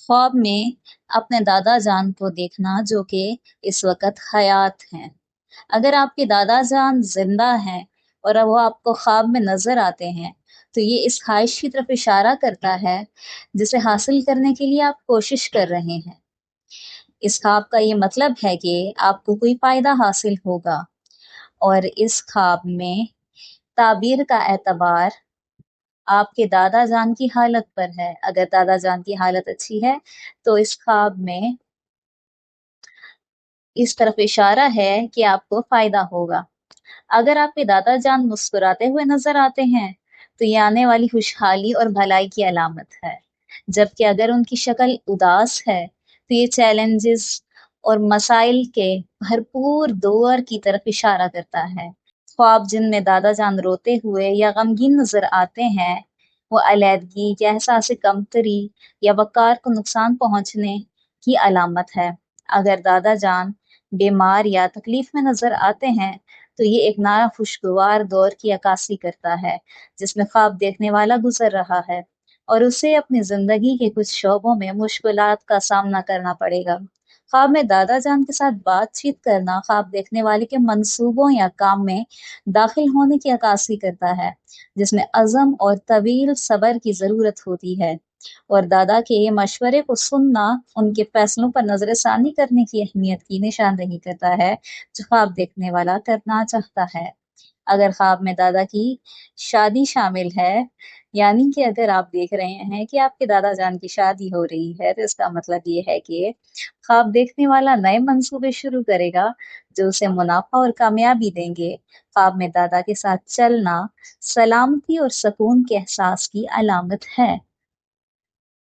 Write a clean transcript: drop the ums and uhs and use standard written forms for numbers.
ख्वाब में अपने दादा जान को देखना जो कि इस वक्त हयात हैं। अगर आपके दादा जान जिंदा हैं और अब वो आपको ख्वाब में नजर आते हैं तो ये इस ख्वाहिश की तरफ इशारा करता है जिसे हासिल करने के लिए आप कोशिश कर रहे हैं। इस ख्वाब का ये मतलब है कि आपको कोई फायदा हासिल होगा और इस ख्वाब में ताबीर का एतबार आपके दादा जान की हालत पर है। अगर दादा जान की हालत अच्छी है तो इस ख्वाब में इस तरफ इशारा है कि आपको फायदा होगा। अगर आपके दादा जान मुस्कुराते हुए नजर आते हैं तो ये आने वाली खुशहाली और भलाई की अलामत है, जबकि अगर उनकी शक्ल उदास है तो ये चैलेंजेस और मसाइल के भरपूर दौर की तरफ इशारा करता है। ख्वाब जिनमें दादा जान रोते हुए या गमगीन नजर आते हैं वो अलैदगी या एहसास कमतरी या वकार को नुकसान पहुंचने की अलामत है। अगर दादा जान बीमार या तकलीफ में नजर आते हैं तो ये एक नया खुशगवार दौर की अक्कासी करता है जिसमें ख्वाब देखने वाला गुजर रहा है और उसे अपनी जिंदगी के कुछ शोबों में मुश्किलात का सामना करना पड़ेगा। ख्वाब में दादा जान के साथ बातचीत करना ख्वाब देखने वाले के मंसूबों या काम में दाखिल होने की अक्कासी करता है जिसमें अज़म और तवील सब्र की जरूरत होती है। और दादा के मशवरे को सुनना उनके फैसलों पर नजरसानी करने की अहमियत की निशानदही करता है जो ख्वाब देखने वाला करना चाहता है। अगर ख्वाब में दादा की शादी शामिल है, यानी कि अगर आप देख रहे हैं कि आपके दादा जान की शादी हो रही है तो इसका मतलब ये है कि ख्वाब देखने वाला नए मंसूबे शुरू करेगा जो उसे मुनाफा और कामयाबी देंगे। ख्वाब में दादा के साथ चलना सलामती और सुकून के एहसास की अलामत है।